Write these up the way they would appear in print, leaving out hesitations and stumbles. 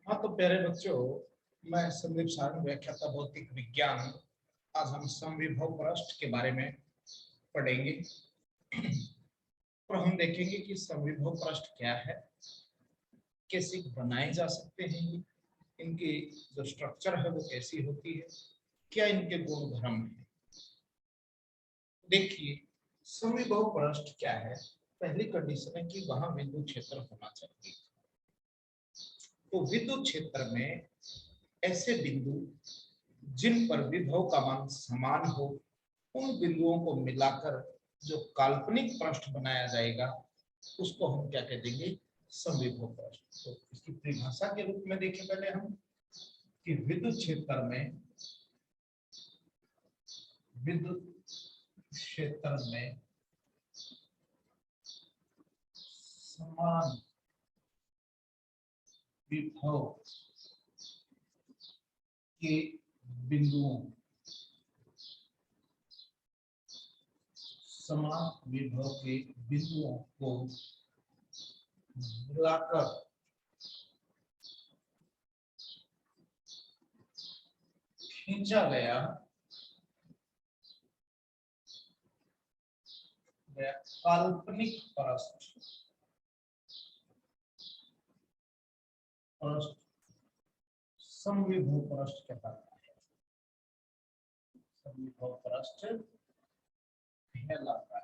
हाँ तो प्यारे बच्चों, मैं संदीप सारण, व्याख्याता भौतिक विज्ञान। आज हम समविभव पृष्ठ के बारे में पढ़ेंगे और हम देखेंगे कि समविभव पृष्ठ क्या है, कैसे बनाए जा सकते हैं, इनकी जो स्ट्रक्चर है वो कैसी होती है, क्या इनके गुण धर्म है। देखिए, समविभव पृष्ठ क्या है। पहली कंडीशन है कि वहां बिंदु क्षेत्र होना चाहिए। तो विद्युत क्षेत्र में ऐसे बिंदु जिन पर विभव का मान समान हो, उन बिंदुओं को मिलाकर जो काल्पनिक पृष्ठ बनाया जाएगा उसको हम क्या कह देंगे, समविभव पृष्ठ। तो इसकी परिभाषा के रूप में देखें पहले हम कि विद्युत क्षेत्र में समान विभव के बिंदुओं को मिलाकर खींचा गया काल्पनिक पृष्ठ समविभव पृष्ठ कहलाता है। समविभव पृष्ठ कहलाता है।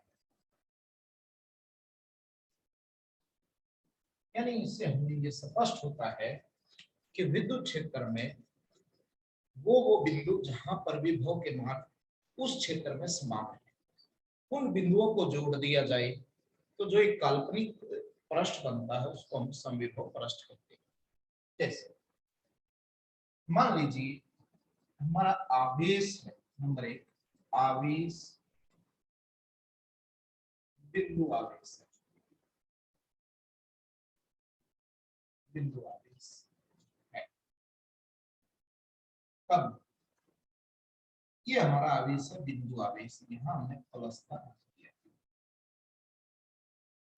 यानी इससे हमें ये स्पष्ट होता है कि विद्युत क्षेत्र में वो बिंदु जहां पर विभव के मान उस क्षेत्र में समान है, उन बिंदुओं को जोड़ दिया जाए तो जो एक काल्पनिक पृष्ठ बनता है उसको हम समविभव पृष्ठ कहते हैं। जैसे मान लीजिए हमारा आवेश है नंबर 1, आवेश बिंदु आवेश है, बिंदु आवेश है। कब ये हमारा आवेश है, बिंदु आवेश, यहां हमने प्लस का किया।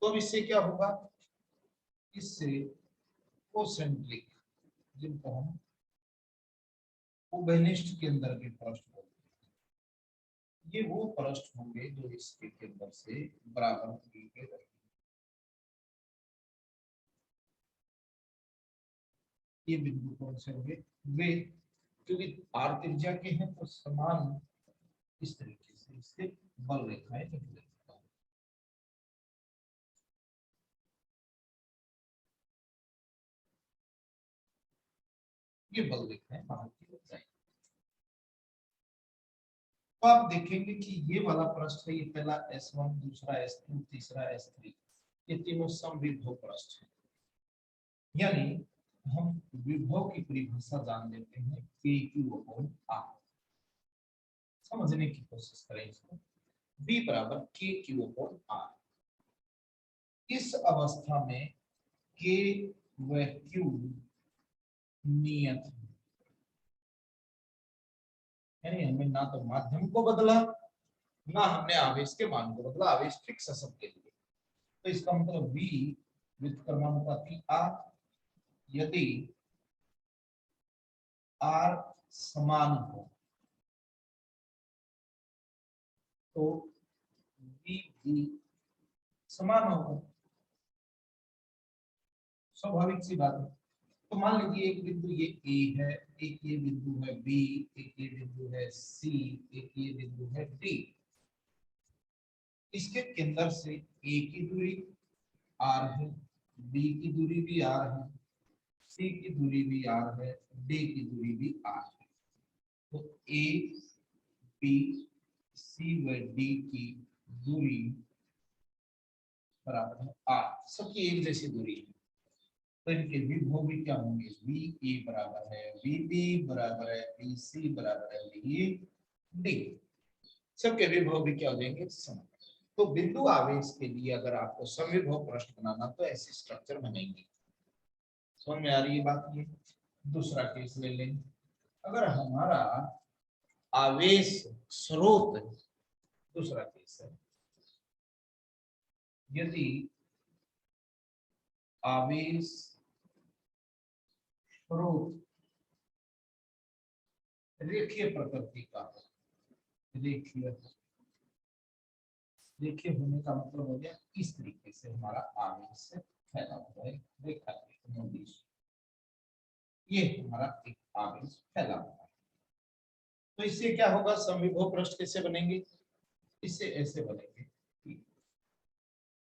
तो अब इससे क्या होगा, इससे कोसेंट्रिक, जिनको हम उभयनिष्ठ केंद्र के पृष्ठ बोलते हैं, ये वो पृष्ठ होंगे जो इसके केंद्र से बराबर दूरी पे रहेंगे। ये बिंदु कौन से होंगे, वे, क्योंकि आर त्रिज्या के हैं तो समान इस तरीके से इससे बल रेखाएं निकलेंगी। ये बल रेखाएं बाहर की ओर जाएंगी। तो आप देखेंगे कि ये वाला पृष्ठ है, ये पहला S1, दूसरा S2, तीसरा S3, ये तीनों समविभव पृष्ठ है। यानी हम विभव की परिभाषा जान लेते हैं, KQ/R। समझने की कोशिश करें इसको, V बराबर KQ/R। इस अवस्था में K व Q नियत है, यानी हमने ना तो माध्यम को बदला ना हमने आवेश के मान को बदला, आवेश फिक्स है सबके लिए। तो इसका मतलब V व्युत्क्रमानुपाती R, यदि R समान हो तो V भी समान होगा, स्वाभाविक सी बात है। तो मान लीजिए एक बिंदु ये A है, एक ये बिंदु है B, एक ये बिंदु है C, एक ये बिंदु है D। इसके केंद्र से A की दूरी R है, B की दूरी भी R है, C की दूरी भी R है, D की दूरी भी R है। तो A, B, C व D की दूरी बराबर है R, सबकी एक जैसी दूरी है। तो इनके विभव भी क्या होंगे, VA बराबर है VB बराबर है BC बराबर है VD, सबके विभव भी क्या हो जाएंगे, समान। तो बिंदु आवेश के लिए अगर आपको समविभव पृष्ठ बनाना तो ऐसी स्ट्रक्चर बनेगी। समझ में आ रही है बात। ये दूसरा केस ले लेंगे, अगर हमारा आवेश स्रोत, दूसरा केस है, यदि आवेश स्रोत रेखीय प्रकृति का, रेखीय, रेखीय होने का मतलब हो गया इस तरीके से हमारा आवेश से फैला हुआ है, रेखा ये हमारा एक आवेश फैला हुआ है। तो इससे क्या होगा, समविभव पृष्ठ कैसे बनेंगे, इससे ऐसे बनेंगे,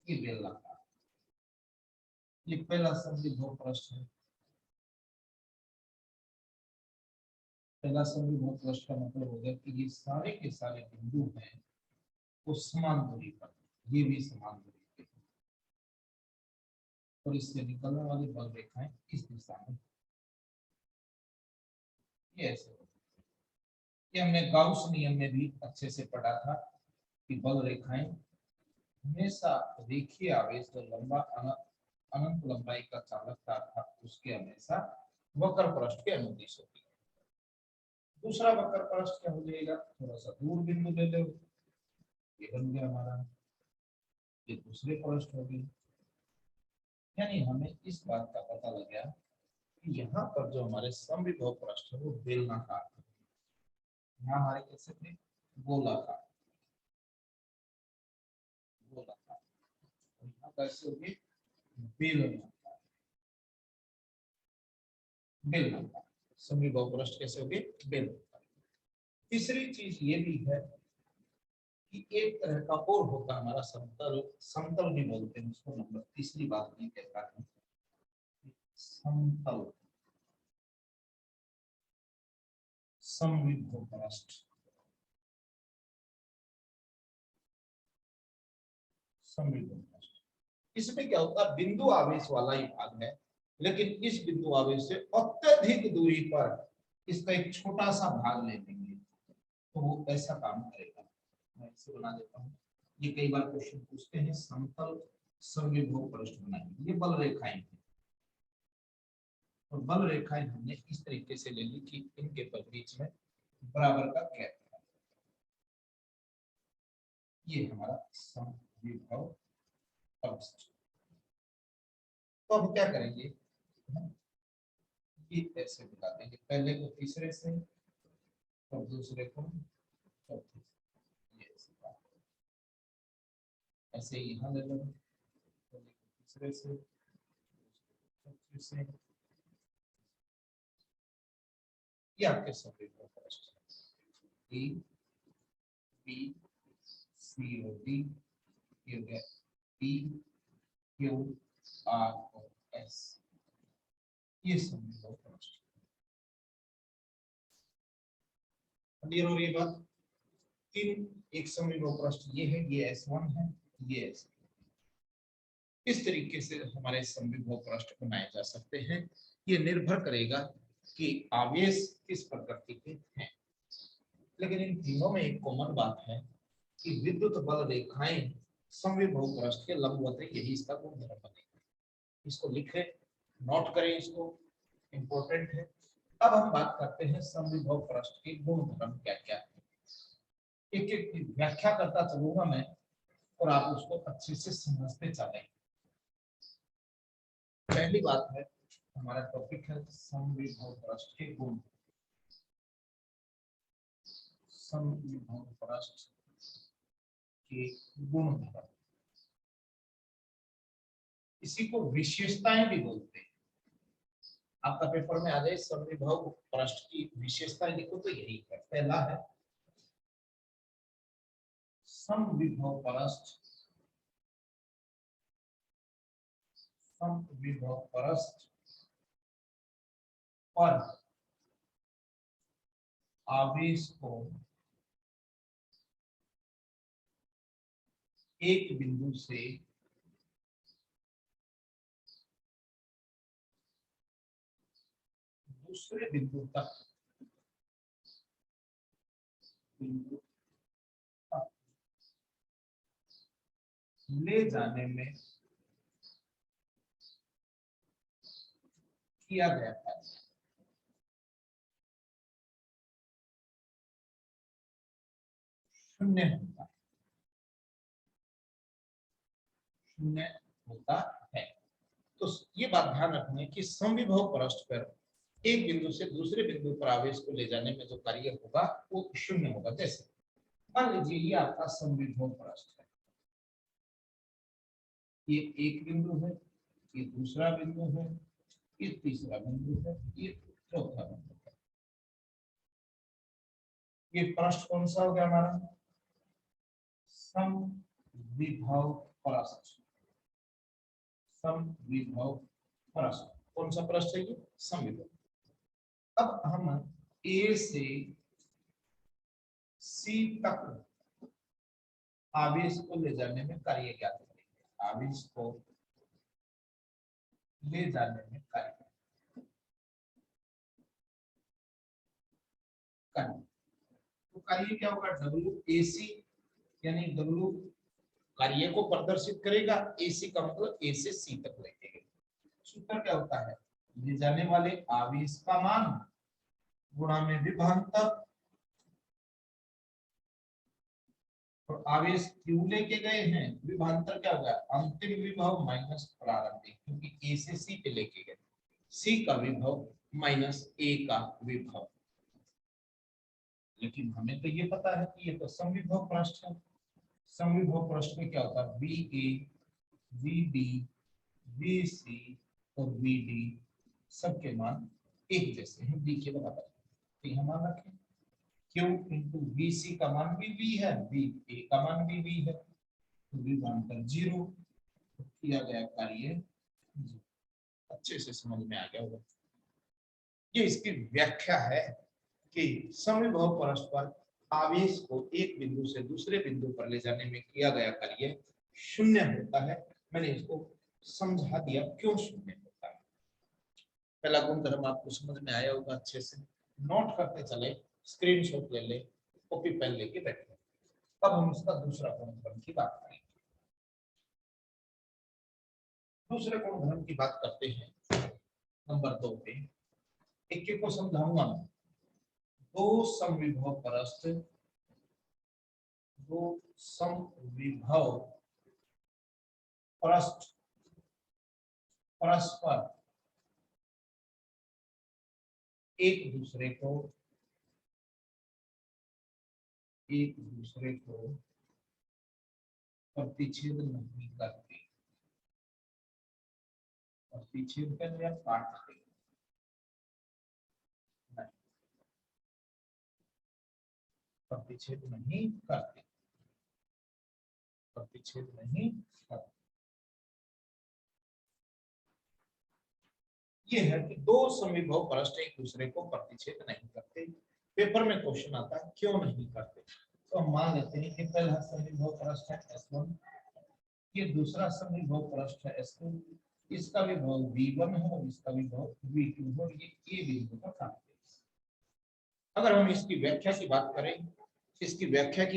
ये बेलनाकार, ये पहला समविभव पृष्ठ है। पहला समविभव पृष्ठ का मतलब होगा कि ये सारे के सारे बिंदु हैं वो समान दूरी पर, ये भी समान दूरी पे, और इससे निकलने वाली बल रेखाएं इस दिशा में, ये ऐसे, ये हमने गाउस नियम में भी अच्छे से पढ़ा था कि बल रेखाएं हमेशा रेखीय आवेश जो लंबा अनंत लंबाई का चालक था उसके हमेशा वक्र पृष्ठ के अनुदिश होती है। दूसरा वक्र पृष्ठ क्या हो जाएगा, थोड़ा सा दूर बिंदु ले लो, ये बन गया हमारा, ये दूसरे पृष्ठ हो गए। यानी हमें इस बात का पता लग गया कि यहाँ पर जो हमारे समविभव पृष्ठ है वो बेलनाकार है, यहाँ हमारे कैसे थे, गोलाकार, गोलाकार, यहाँ कैसे होगी, बेलनाकार, बेलनाकार, समविभव पृष्ठ कैसे होगी, बेलनाकार। तीसरी चीज ये भी है कि एक तरह का और होता है हमारा समतल, समतल भी बोलते हैं उसको, नंबर तीसरी बात ये कहता है समतल समविभव पृष्ठ, समविभव पृष्ठ। इसमें क्या होता है, बिंदु आवेश वाला ही भाग है, लेकिन इस बिंदु आवेश से अत्यधिक दूरी पर इसका एक छोटा सा भाग ले लेंगे तो वो ऐसा काम करेगा। मैं इसे बना देता हूँ, ये कई बार क्वेश्चन पूछते हैं, समतल समविभव पृष्ठ बनाएंगे, ये बल रेखाएं हैं, और बल रेखाएं हमने इस तरीके से ले ली कि इनके बीच में बराबर का गैप है, ये हमारा समविभव पृष्ठ। तो अब क्या करेंगे, ये ऐसे बता देंगे, पहले को तीसरे से, और दूसरे को चौथे से, ऐसे ही यहाँ ले लो, तीसरे से, चौथे से, ये आपके समविभव पृष्ठ है, ए बी सी और डी, ये हो गया पी क्यू आर और एस, ये समविभव पृष्ठ। क्लियर हो रही है बात, तीन एक समविभव पृष्ठ ये है, ये S1 है, ये S2। इस तरीके से हमारे समविभव पृष्ठ बनाए जा सकते हैं, ये निर्भर करेगा कि आवेश किस प्रकृति के हैं। लेकिन इन तीनों में एक कॉमन बात है कि विद्युत बल रेखाएं समविभव पृष्ठ के लंबवत है, यही इसका गुणधर्म बनेगा। इसको लिखें, नोट करें, इसको इंपॉर्टेंट है। अब हम बात करते हैं समविभव पृष्ठ के गुणधर्म क्या क्या है, एक एक की व्याख्या करता चलूंगा मैं और आप उसको अच्छे से समझते चलें। पहली बात है, हमारा टॉपिक है समविभव पृष्ठ के गुण, समविभव पृष्ठ के गुणधर्म, इसी को विशेषताएं भी बोलते हैं। आपका पेपर में आ जाए समविभव पृष्ठ की विशेषताएं लिखो तो यही है, पहला है समविभव पृष्ठ, समविभव पृष्ठ पर आवेश को एक बिंदु से दूसरे बिंदु तक ले जाने में किया गया था। शून्य होता, शून्य होता है। तो ये बात ध्यान रखना है कि समविभव पृष्ठ पर एक बिंदु से दूसरे बिंदु पर आवेश को ले जाने में जो कार्य होगा वो शून्य होगा। जैसे मान लीजिए ये आपका समविभव पृष्ठ है, ये एक बिंदु है, ये दूसरा बिंदु है, ये तीसरा बिंदु है, ये चौथा बिंदु है। ये पृष्ठ कौन सा हो गया हमारा? समविभव पृष्ठ। समविभव पृष्ठ कौन सा पृष्ठ है? ये समविभव। अब हम ए से सी तक आवेश को ले जाने में कार्य ज्ञात करेंगे। आवेश को ले जाने में कार्य तो कार्य क्या होगा? डब्ल्यू ए सी, यानी डब्ल्यू कार्य को प्रदर्शित करेगा, एसी का मतलब ए से सी तक ले जाएगा। सूत्र क्या होता है? ले जाने वाले आवेश का मान गुणा में विभवांतर, और आवेश क्यों लेके गए हैं? विभवांतर क्या होगा? अंतिम विभव माइनस प्रारंभिक, क्योंकि ए से सी पे लेके गए, सी का विभव माइनस ए का विभव। लेकिन हमें तो ये पता है कि ये तो समविभव पृष्ठ है। समविभव पृष्ठ में क्या होता है? V A, V B, V C और वी डी सबके मान एक जैसे हैं, बी के बराबर। तो यहाँ मान रखें Q इंटू वी सी का मान भी वी है, वी ए का मान भी वी है, तो विभवांतर 0, किया गया कार्य। अच्छे से समझ में आ गया होगा। ये इसकी व्याख्या है कि समविभव पृष्ठ पर आवेश को एक बिंदु से दूसरे बिंदु पर ले जाने में किया गया कार्य शून्य होता है। मैंने इसको समझा दिया क्यों शून्य होता है। पहला गुणधर्म आपको समझ में आया होगा, अच्छे से नोट करते चले, स्क्रीनशॉट ले ले, कॉपी पेन लेके बैठे। अब हम इसका दूसरा गुणधर्म की बात करेंगे। दूसरे गुणधर्म की बात करते हैं नंबर 2 पे। एक एक को समझाऊंगा मैं। दो समविभव पृष्ठ, दो समविभव पृष्ठ परस्पर एक दूसरे को प्रतिच्छेद नहीं करते। प्रतिच्छेद कर या काटते नहीं, प्रतिच्छेद नहीं करते, प्रतिच्छेद नहीं करते। ये है कि दो समविभव पृष्ठ एक दूसरे को प्रतिच्छेद नहीं करते। पेपर में क्वेश्चन आता है क्यों नहीं करते, तो हम मान लेते हैं कि पहला समविभव पृष्ठ है S1, ये दूसरा समविभव पृष्ठ है S2, इसका विभव V1 है और इसका विभव V2 है, ये A बिंदु पर काटते हैं। अगर हम इसकी व्याख्या की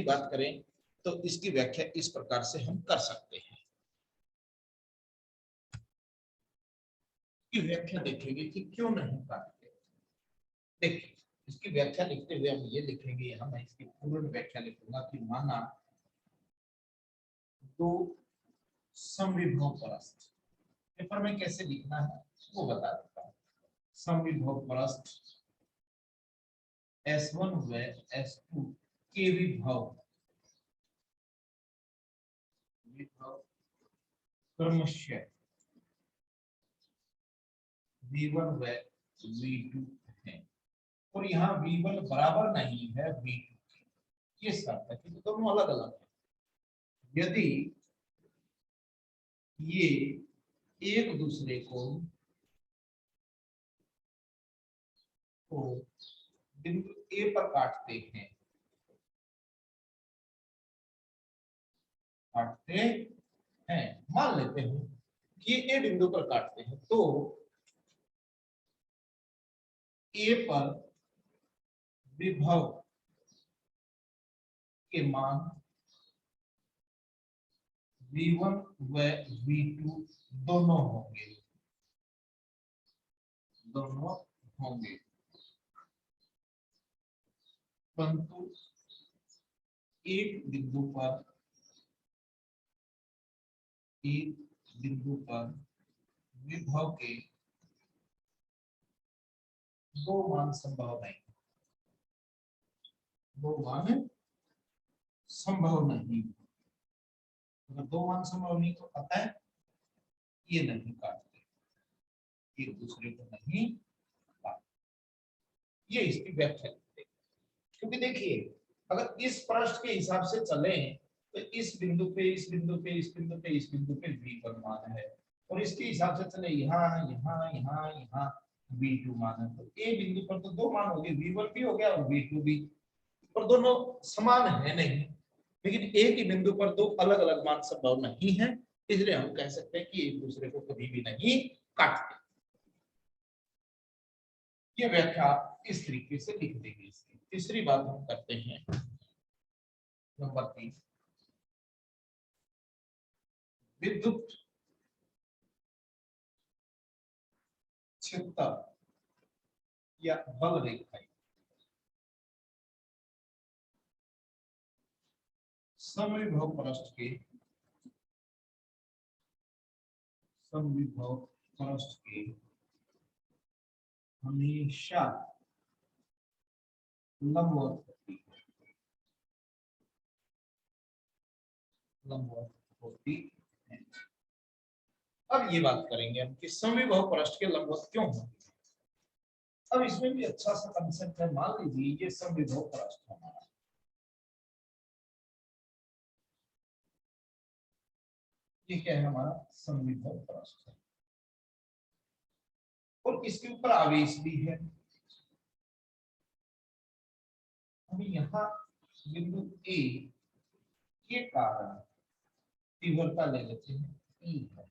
बात करें, तो इसकी व्याख्या इस प्रकार से हम कर सकते हैं। की व्याख्या देखेंगे कि क्यों नहीं काटते। देखिए इसकी व्याख्या लिखते हुए हम ये लिखेंगे, यहाँ मैं इसकी पूर्ण व्याख्या लिखूंगा कि माना दो समविभव पृष्ठ, पेपर में कैसे लिखना है वो बता देता हूँ। समविभव पृष्ठ S1 व S2 के विभव क्रमशः V1 व V2 है, और यहाँ V1 बराबर नहीं है V2, ये शर्त है कि दोनों अलग अलग है। यदि ये एक दूसरे को तो बिंदु ए पर काटते हैं, मान लेते हैं कि ए बिंदु पर काटते हैं, तो ए पर विभव के मान V1 व V2 दोनों होंगे, परंतु एक बिंदु पर विभव के दो मान संभव नहीं, दो मान संभव नहीं। अगर दो मान संभव नहीं तो पता है ये नहीं काटते, एक दूसरे को नहीं काटते। ये इसकी व्याख्या है। क्योंकि देखिए अगर इस पृष्ठ के हिसाब से चले तो इस बिंदु पे, इस बिंदु पे, इस बिंदु पे, इस बिंदु पे V1 मान है, और इसके हिसाब से चले यहाँ यहाँ यहाँ यहाँ V2 मान है। तो A बिंदु पर तो दो मान हो गए, V1 भी हो गया और V2 भी, और दोनों समान है नहीं। लेकिन एक ही बिंदु पर दो अलग अलग मान संभव नहीं है, इसलिए हम कह सकते हैं कि एक दूसरे को कभी भी नहीं काटते। ये व्याख्या इस तरीके से लिख देंगे। इसकी तीसरी बात हम करते हैं, नंबर 3, विद्युत क्षेत्र या बल रेखाएं समविभव पृष्ठ के हमेशा लंबवत होती है। अब ये बात करेंगे हम कि समविभव पृष्ठ के लंबवत क्यों होती है। अब इसमें भी अच्छा सा कंसेप्ट है। मान लीजिए ये समविभव पृष्ठ हमारा, ये क्या है हमारा समविभव पृष्ठ है, और इसके ऊपर आवेश भी है। हम यहाँ बिंदु ए के कारण तीव्रता ले लेते हैं E है,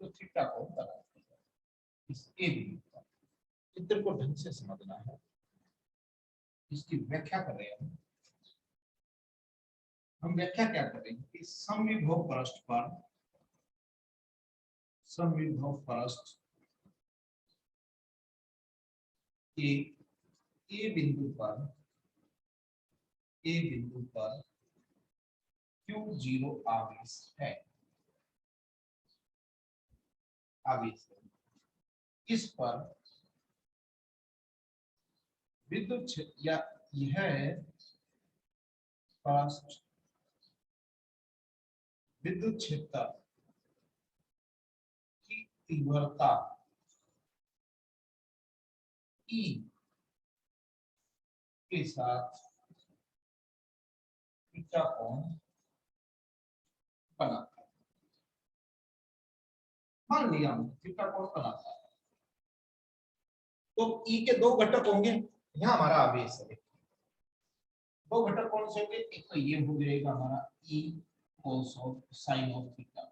तो थीटा को बनाते हैं इस ए बिंदु पर। चित्र को ढंग से समझना है, इसकी व्याख्या कर रहे हैं हम व्याख्या क्या करेंगे कि समविभव पृष्ठ पर, समविभव पृष्ठ के ए बिंदु पर Q0 आवेश है, आवेश है। इस पर विद्युत क्षेत्र या यह पृष्ठ विद्युत क्षेत्र की तीव्रता E के साथ थीटा कोण बनाता है। मान लिया हम थीटा कोण बनाता है, तो E के दो घटक होंगे। यहाँ हमारा आवेश है, दो घटक कौन से होंगे, एक तो ये हो जाएगा हमारा E cos of sine of theta,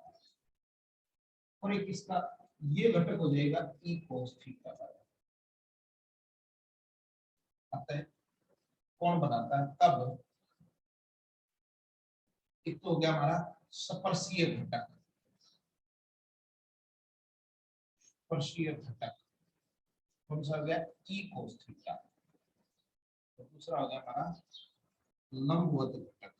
और एक इसका ये घटक हो जाएगा E cos थीटा। आता है कौन बनाता है तब, एक तो हो गया हमारा स्पर्शीय घटक, स्पर्शीय घटक कौन सा हो गया E cos थीटा, तो दूसरा हो गया हमारा लंबवत घटक,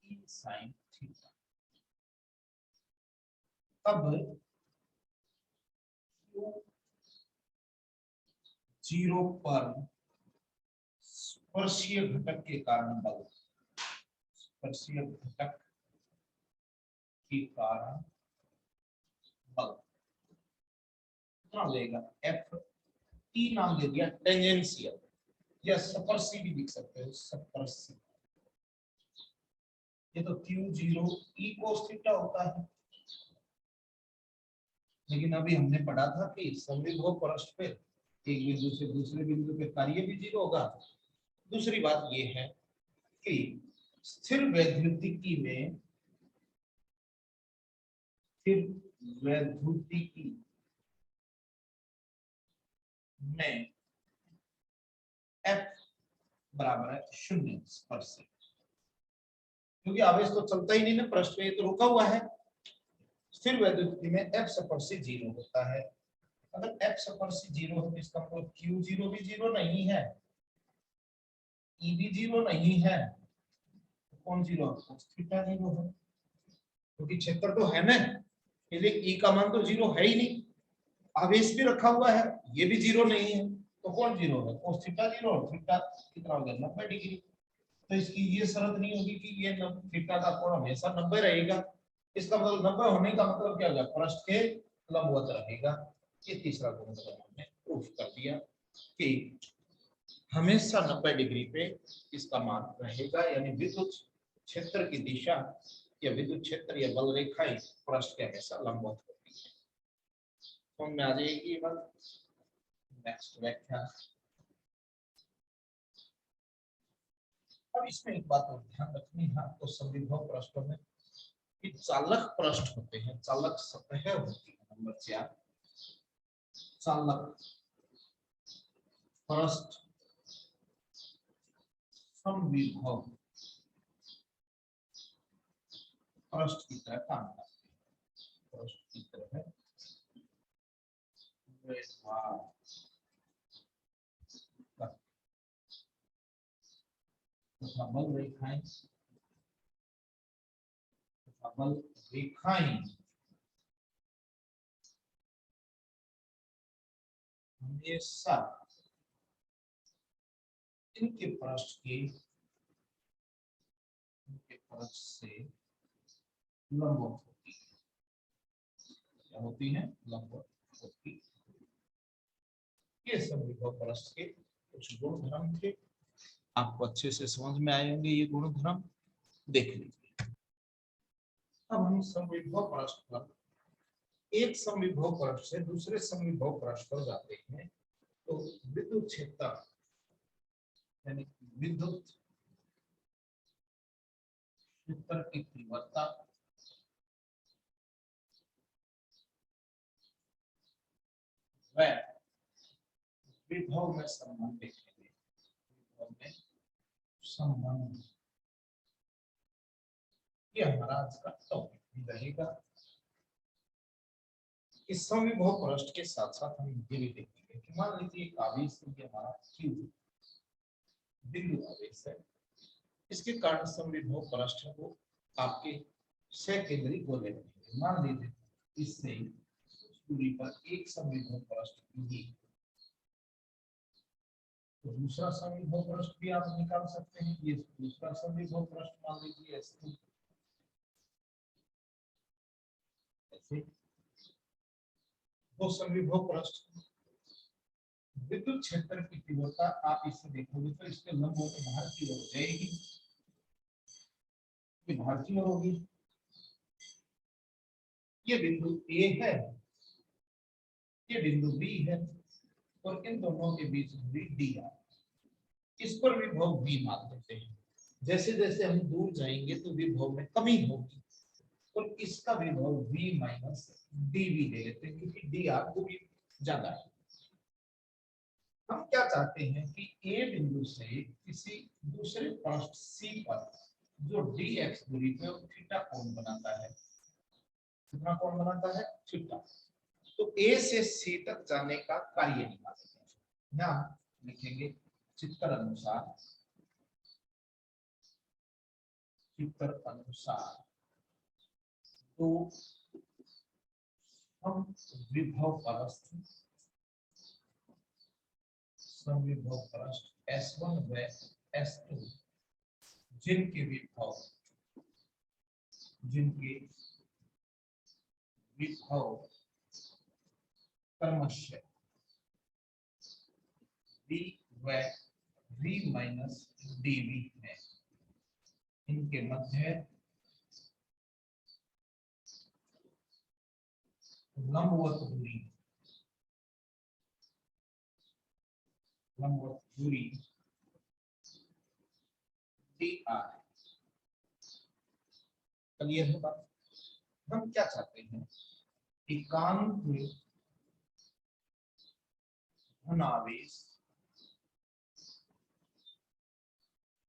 E sin थीटा। तब Q0 पर स्पर्शीय घटक के कारण बल, स्पर्शीय घटक के कारण बल कितना लेगा F, T नाम दे दिया टेंजेंशियल, या स्पर्शी भी लिख सकते हो, स्पर्शी। ये तो Q0 E cos थीटा होता है, लेकिन अभी हमने पढ़ा था कि समविभव पृष्ठ पे एक बिंदु से दूसरे बिंदु पे कार्य भी जीरो होगा। दूसरी बात ये है कि स्थिर वैद्युतिकी में, स्थिर वैद्युतिकी में F बराबर है 0 स्पर्श, क्योंकि आवेश तो चलता ही नहीं ना पृष्ठ पे, ये तो रुका हुआ है। स्थिर वैद्युतिकी में F स्पर्शी 0 होता है। अगर F स्पर्शी 0 है तो इसका मतलब Q0 भी 0 नहीं है, E भी 0 नहीं है, तो कौन 0 है, थीटा 0 है, क्योंकि क्षेत्र तो है ना, इसलिए ई का मान तो जीरो है ही नहीं, आवेश भी रखा हुआ है, ये भी जीरो नहीं है, तो कौन जीरो है? cos थीटा जीरो, और थीटा कितना हो गया 90 डिग्री। तो इसकी ये शर्त नहीं होगी कि ये थीटा का कोण हमेशा 90 रहेगा। इसका मतलब 90 होने का मतलब क्या हो गया? पृष्ठ के लंबवत रहेगा। ये तीसरा गुणधर्म हमने प्रूफ कर दिया कि हमेशा 90 डिग्री पे इसका मान रहेगा, यानी विद्युत क्षेत्र की दिशा या विद्युत क्षेत्र या बल रेखाएं पृष्ठ के हमेशा लंबवत होती है। समझ में आ जाएगी ये बात? नेक्स्ट व्याख्यान। अब इसमें एक बात और ध्यान रखनी है आपको, समविभव पृष्ठों में कि चालक पृष्ठ होते हैं, चालक सतह होती है। नंबर 4, चालक पृष्ठ समविभव पृष्ठ की तरह काम करते हैं, पृष्ठ की तरह बल रेखाएं, बल रेखाएं हमेशा इनके पृष्ठ से लंबवत होती है। क्या होती है? लंबवत होती है। ये समविभव पृष्ठ के कुछ गुणधर्म थे, आपको अच्छे से समझ में आएंगे ये गुणधर्म, देख लीजिए। अब हम समविभव पृष्ठ पर, एक समविभव पृष्ठ से दूसरे समविभव पृष्ठ पर जाते हैं, तो विद्युत क्षेत्र यानी विद्युत क्षेत्र की तीव्रता व विभव में संबंध देखेंगे। विभव में संबंध, ये हमारा आज का टॉपिक भी रहेगा। इस समविभव पृष्ठ के साथ साथ हम ये भी देखेंगे कि मान लीजिए एक आवेश है हमारा Q, बिंदु आवेश है, इसके कारण समविभव पृष्ठ को आपके सकेंद्री गोले बनेंगे। मान लीजिए इससे दूरी पर एक समविभव पृष्ठ भी, तो दूसरा समविभव पृष्ठ भी आप निकाल सकते हैं। ये दूसरा समविभव पृष्ठ मान लीजिए S2, ऐसे दो समविभव पृष्ठ, विद्युत क्षेत्र की तीव्रता आप इससे देखोगे तो इसके लंबवत बाहर की ओर जाएगी, ये बाहर की ओर होगी। ये बिंदु A है, ये बिंदु B है, और इन दोनों के बीच दूरी D है। इस पर विभव V मान लेते हैं। जैसे जैसे हम दूर जाएंगे तो विभव में कमी होगी, और इसका विभव V माइनस dV ले लेते हैं, क्योंकि dr दूरी ज्यादा है। हम क्या चाहते हैं कि A बिंदु से किसी दूसरे पृष्ठ C पर जो dx दूरी पे थीटा कोण बनाता है, कितना कोण बनाता है? थीटा। तो A से C तक जाने का कार्य निकालते हैं। यहाँ लिखेंगे चित्र अनुसार, चित्र अनुसार तो हम विभव पृष्ठ, समविभव पृष्ठ S1 व S2 जिनके विभव क्रमशः V व V माइनस dV है, इनके मध्य लंबवत दूरी dr। क्लियर है बात? हम क्या चाहते हैं? एकांक धनावेश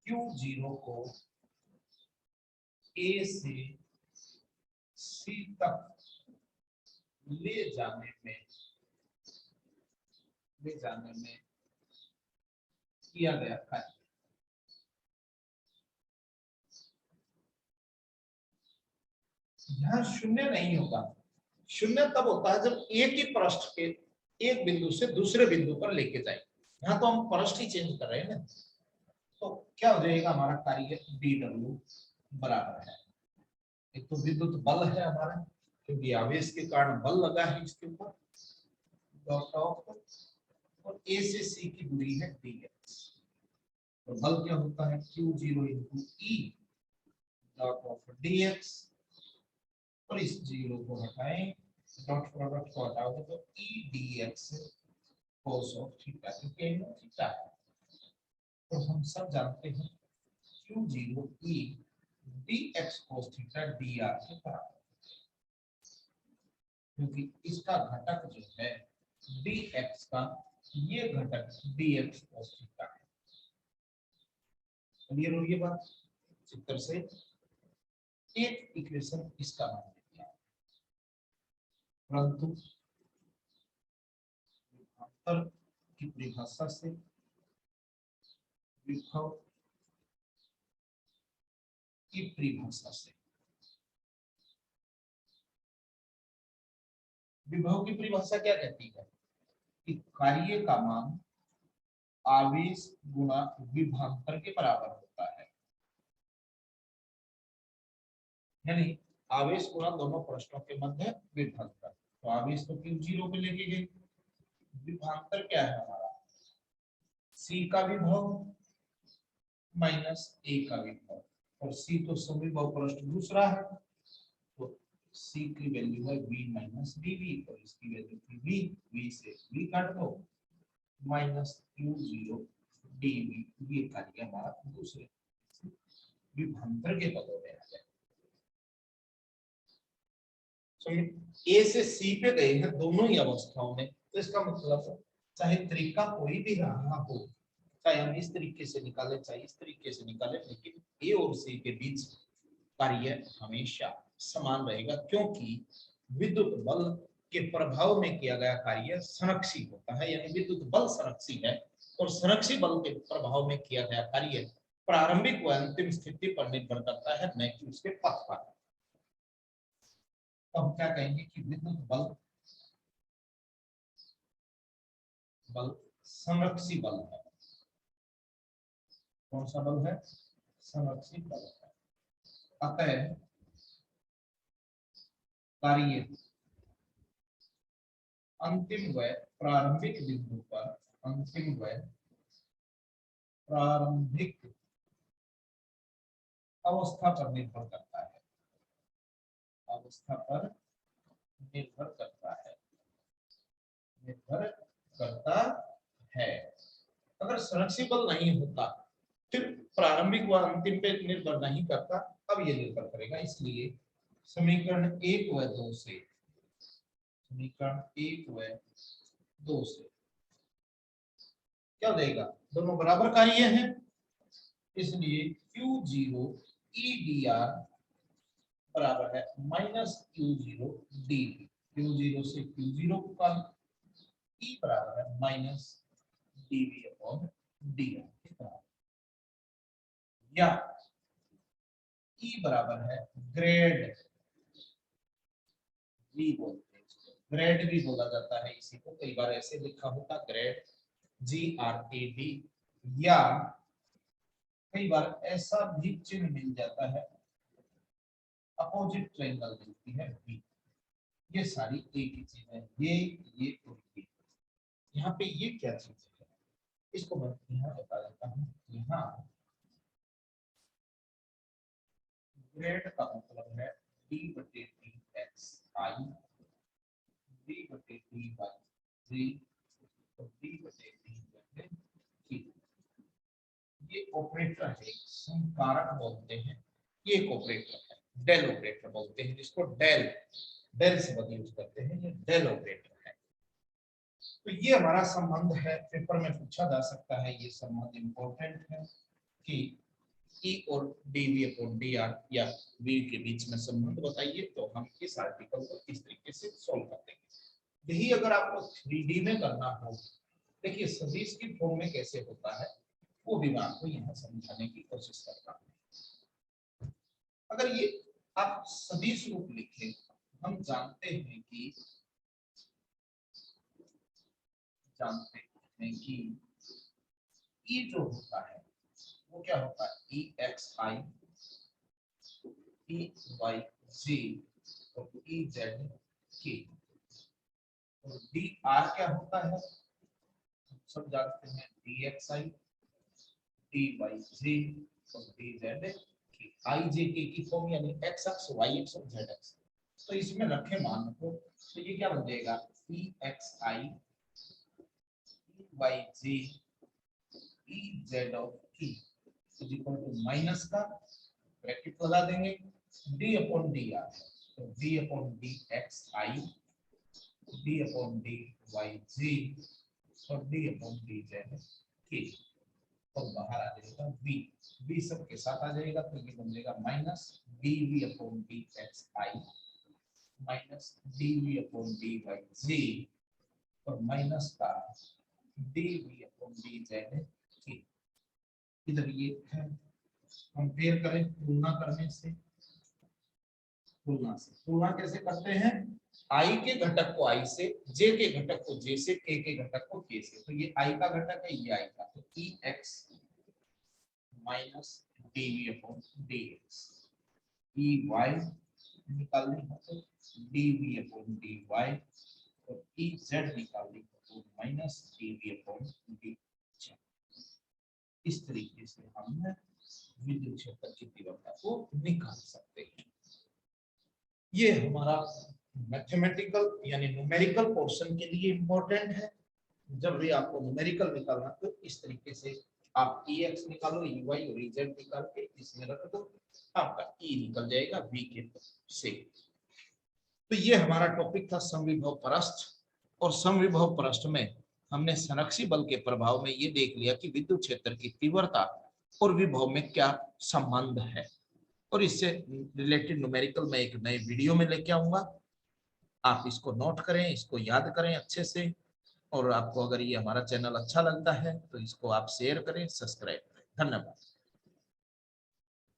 Q0 को A से C तक ले जाने में किया गया कार्य। यहां शून्य नहीं होगा, शून्य तब होता है जब एक ही पृष्ठ के एक बिंदु से दूसरे बिंदु पर लेके जाए। यहाँ तो हम पृष्ठ ही चेंज कर रहे हैं ना, तो क्या हो जाएगा हमारा कार्य dw बराबर है, एक तो विद्युत बल है हमारा क्योंकि आवेश के कारण बल लगा है इसके ऊपर, डॉट ऑफ, और ए से सी की दूरी है dx, तो बल क्या होता है q0 into E dot of dx, और इस जीरो को हटाएं, डॉट प्रोडक्ट को हटाओगे तो ई dx cos ऑफ थीटा, क्योंकि ये थीटा है, तो हम सब जानते हैं q0 ई dx cos थीटा dr के बराबर, क्योंकि इसका घटक जो है dx का, ये घटक dx cos थीटा है। क्लियर हो ये बात? चित्र से एक इक्वेशन इसका मान लिया, परंतु विभवांतर की परिभाषा से विभव की परिभाषा से, विभव की परिभाषा क्या कहती है कि कार्य का मान आवेश गुणा विभवांतर के बराबर होता है, यानी आवेश गुणा दोनों पृष्ठों के मध्य विभवांतर। तो आवेश तो q0 पे लेके गए, विभवांतर क्या है हमारा c का विभव माइनस a का विभव, और c तो समविभव पृष्ठ दूसरा है, तो c की वैल्यू है v माइनस dv, और इसकी वैल्यू थी v से v काट दो, माइनस q0 dv, ये कार्य हमारा दूसरे विभवांतर के पदों में आ जाए। ए से सी पे गए हैं दोनों ही अवस्थाओं में, तो इसका मतलब चाहे तरीका कोई भी रहा हो, चाहे हम इस तरीके से निकाले चाहे इस तरीके से निकाले, लेकिन ए और सी के बीच कार्य हमेशा समान रहेगा, क्योंकि विद्युत बल के प्रभाव में किया गया कार्य संरक्षी होता है, यानी विद्युत बल संरक्षी है, और संरक्षी बल के प्रभाव में किया गया कार्य प्रारंभिक व अंतिम स्थिति पर निर्भर करता है, न कि उसके पथ पर। तो हम क्या कहेंगे कि विद्युत बल संरक्षी बल है। कौन सा बल है? संरक्षी बल है। अतः कार्य अंतिम व प्रारंभिक बिंदु पर, अंतिम व प्रारंभिक अवस्था पर निर्भर करता है, अवस्था पर निर्भर करता है, निर्भर करता है। अगर संरक्षी बल नहीं होता फिर प्रारंभिक व अंतिम पे निर्भर नहीं करता, अब ये निर्भर करेगा। इसलिए समीकरण 1 व 2 से, समीकरण 1 व 2 से क्या देगा, दोनों बराबर कार्य हैं, इसलिए Q0 EDR बराबर है माइनस Q0 DV, Q0 से Q0 को कम, E बराबर है माइनस DV अपॉन DR, या E बराबर है ग्रेड V बोलते हैं, ग्रेड भी बोला जाता है इसी को, कई बार ऐसे लिखा होता ग्रेड GRAD, या कई बार ऐसा भी चिन्ह मिल जाता है, अपोजिट ट्रायंगल मिलती है V। ये सारी एक ही चीज है, ये और ये। यहाँ पे ये क्या चीज है इसको मैं यहाँ बता देता हूँ। यहाँ ग्रेड का मतलब है d बटे dx i, d बटे dy 3, और d बटे dy 3। ये ऑपरेटर है, संकारक बोलते हैं, ये एक ऑपरेटर है, डेल ऑपरेटर बोलते हैं जिसको, डेल डेल से बदल यूज करते हैं, ये डेल ऑपरेटर है। तो ये हमारा संबंध है, पेपर में पूछा जा सकता है, ये संबंध इंपॉर्टेंट है कि E और dV अपॉन dr या V के बीच में संबंध बताइए, तो हम इस आर्टिकल को इस तरीके से सॉल्व कर देंगे। यही अगर आपको 3D में करना हो, देखिए सदिश की फॉर्म में कैसे होता है वो भी मैं आपको यहाँ समझाने की कोशिश करता हूँ। अगर ये आप सदिश रूप लिखें, हम जानते हैं कि E जो होता है वो क्या होता है, EXI, EYG और EZK। और DR क्या होता है, सब जानते हैं, DXI, DYG और DZK। IJK की फॉर्म यानी X अक्ष, Y अक्ष और Z अक्ष। तो इसमें रखे मान को, तो ये क्या बन जाएगा, EXI, EYG, EZ of K is equal to minus का ब्रैकेट लगा देंगे D अपॉन DR, तो D upon DXI, D upon DYG और D अपॉन DZK, और बाहर आ जाएगा V सब के साथ आ जाएगा, तो ये बन जाएगा minus DV upon DXI minus DV upon DYG और माइनस का DV अपॉन DZK। इधर ये है, कंपेयर करें तुलना करने से, तुलना कैसे करते हैं, I के घटक को I से, J के घटक को J से, K के घटक को K से। तो ये I का घटक है, ये I का, तो EX minus DV upon DX, EY निकालने है तो DV अपॉन DY और EZ निकालने तो माइनस DV अपॉन DZ। इस तरीके से हम विद्युत क्षेत्र की तीव्रता को निकाल सकते हैं। ये हमारा मैथमेटिकल यानी न्यूमेरिकल पोर्शन के लिए इंपॉर्टेंट है। जब भी आपको न्यूमेरिकल निकालना तो इस तरीके से आप EX निकालो, EY और EZ निकाल के इसमें रख दो, आपका E निकल जाएगा V के से। तो ये हमारा टॉपिक था समविभव पृष्ठ, और समविभव पृष्ठ में हमने संरक्षी बल के प्रभाव में ये देख लिया कि विद्युत क्षेत्र की तीव्रता और विभव में क्या संबंध है, और इससे रिलेटेड न्यूमेरिकल मैं एक नए वीडियो में लेके आऊंगा। आप इसको नोट करें, इसको याद करें अच्छे से, और आपको अगर ये हमारा चैनल अच्छा लगता है तो इसको आप शेयर करें, सब्सक्राइब करें। धन्यवाद।